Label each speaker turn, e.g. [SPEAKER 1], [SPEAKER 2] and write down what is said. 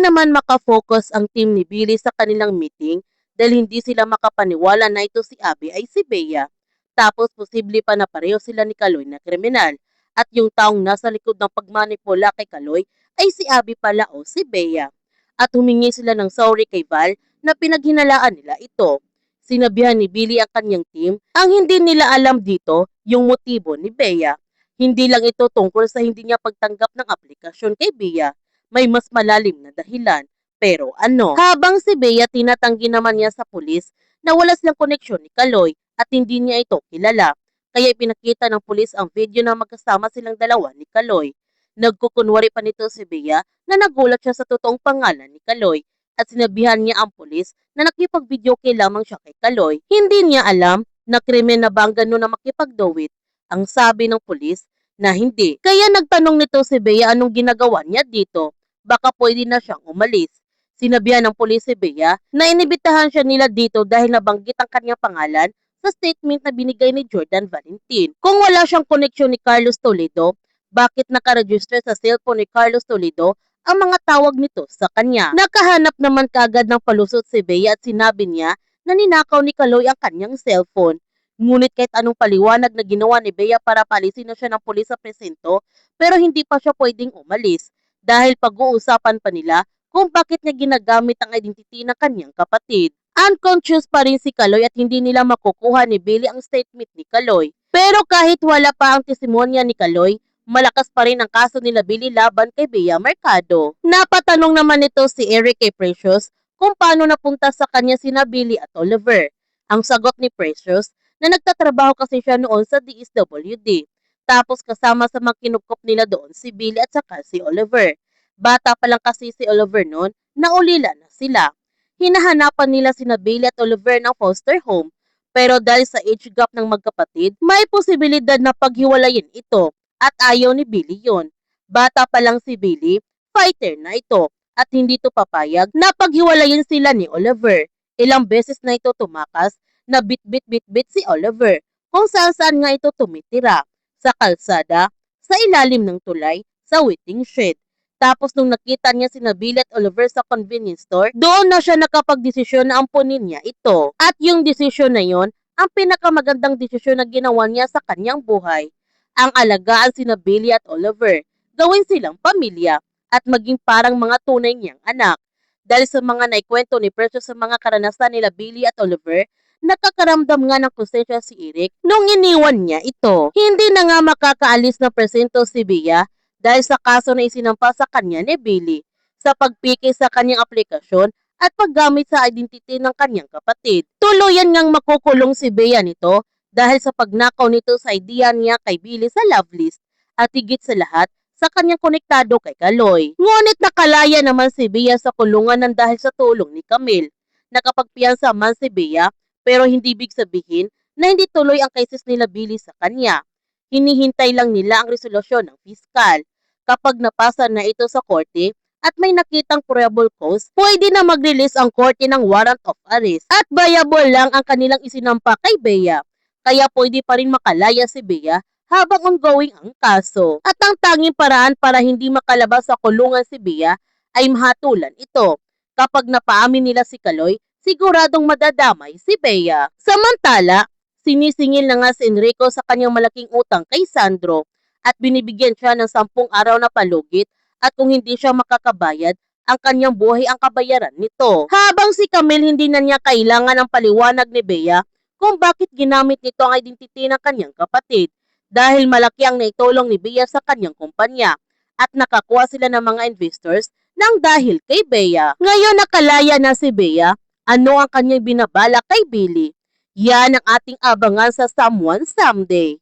[SPEAKER 1] naman makafocus ang team ni Billy sa kanilang meeting dahil hindi sila makapaniwala na ito si Abby ay si Bea. Tapos posible pa na pareho sila ni Kaloy na kriminal at yung taong nasa likod ng pagmanipula kay Kaloy ay si Abby pala o si Bea. At humingi sila ng sorry kay Val na pinaghinalaan nila ito. Sinabihan ni Billy ang kanyang team, ang hindi nila alam dito yung motibo ni Bea. Hindi lang ito tungkol sa hindi niya pagtanggap ng aplikasyon kay Bea. May mas malalim na dahilan. Pero ano? Habang si Bea tinatanggi naman niya sa pulis na wala silang koneksyon ni Kaloy at hindi niya ito kilala. Kaya ipinakita ng pulis ang video na magkasama silang dalawa ni Kaloy. Nagkukunwari pa nito si Bea na nagulat siya sa totoong pangalan ni Kaloy at sinabihan niya ang pulis na nakipag-video kay lamang siya kay Kaloy. Hindi niya alam na krimen na ba ang gano'n na makipag-dowit. Ang sabi ng pulis na hindi. Kaya nagtanong nito si Bea anong ginagawa niya dito. Baka pwede na siyang umalis. Sinabihan ng pulis si Bea na inibitahan siya nila dito dahil nabanggit ang kanyang pangalan sa statement na binigay ni Jordan Valentin. Kung wala siyang koneksyon ni Carlos Toledo, bakit nakaregister sa cellphone ni Carlos Toledo ang mga tawag nito sa kanya? Nakahanap naman kagad ng palusot si Bea at sinabi niya na ninakaw ni Kaloy ang kanyang cellphone. Ngunit kahit anong paliwanag na ginawa ni Bea para palisin na siya ng pulis sa presinto, pero hindi pa siya pwedeng umalis dahil pag-uusapan pa nila kung bakit niya ginagamit ang identity ng kanyang kapatid. Unconscious pa rin si Kaloy at hindi nila makukuha ni Billy ang statement ni Kaloy. Pero kahit wala pa ang testimonya ni Kaloy, malakas pa rin ang kaso nila Billy laban kay Bea Mercado. Napatanong naman ito si Eric kay Precious kung paano napunta sa kanya sina Billy at Oliver. Ang sagot ni Precious na nagtatrabaho kasi siya noon sa DSWD. Tapos kasama sa mga kinupkop nila doon si Billy at saka si Oliver. Bata pa lang kasi si Oliver noon, naulila na sila. Hinahanapan nila sina Billy at Oliver ng foster home. Pero dahil sa age gap ng magkapatid, may posibilidad na paghiwalayin ito. At ayaw ni Billy yon. Bata pa lang si Billy, fighter na ito at hindi to papayag na paghiwalayin sila ni Oliver. Ilang beses na ito tumakas na bit-bit-bit-bit si Oliver kung saan-saan nga ito tumitira. Sa kalsada, sa ilalim ng tulay, sa waiting shed. Tapos nung nakita niya si Billy at Oliver sa convenience store, doon na siya nakapag-desisyon na ampunin niya ito. At yung desisyon na yon, ang pinakamagandang desisyon na ginawa niya sa kanyang buhay. Ang alagaan sina Billy at Oliver, gawin silang pamilya at maging parang mga tunay niyang anak. Dahil sa mga naikwento ni Precious sa mga karanasan nila Billy at Oliver, nakakaramdam nga ng konsensya si Eric nung iniwan niya ito. Hindi na nga makakaalis na presento si Bea dahil sa kaso na isinampa sa kanya ni Billy sa pagpiki sa kanyang aplikasyon at paggamit sa identity ng kanyang kapatid. Tuluyan ngang makukulong si Bea nito dahil sa pagnakaw nito sa idea niya kay Billy sa love list at higit sa lahat sa kanyang konektado kay Kaloy. Ngunit nakalaya naman si Bea sa kulungan ng dahil sa tulong ni Camille. Nakapagpiyansa man si Bea pero hindi ibig sabihin na hindi tuloy ang cases nila Billy sa kanya. Hinihintay lang nila ang resolusyon ng piskal. Kapag napasa na ito sa korte at may nakitang probable cause, pwede na mag-release ang korte ng warrant of arrest at viable lang ang kanilang isinampa kay Bea. Kaya pwede pa rin makalaya si Bea habang ongoing ang kaso. At ang tanging paraan para hindi makalabas sa kulungan si Bea ay mahatulan ito. Kapag napaamin nila si Kaloy, siguradong madadamay si Bea. Samantala, sinisingil na nga si Enrico sa kanyang malaking utang kay Sandro at binibigyan siya ng 10 araw na palugit at kung hindi siya makakabayad, ang kanyang buhay ang kabayaran nito. Habang si Camille hindi na niya kailangan ng paliwanag ni Bea kung bakit ginamit nito ang identity ng kanyang kapatid dahil malaki ang naitulong ni Bea sa kanyang kumpanya at nakakuha sila ng mga investors nang dahil kay Bea. Ngayon nakalaya na si Bea, ano ang kanyang binabala kay Billy? Yan ang ating abangan sa Someone Someday.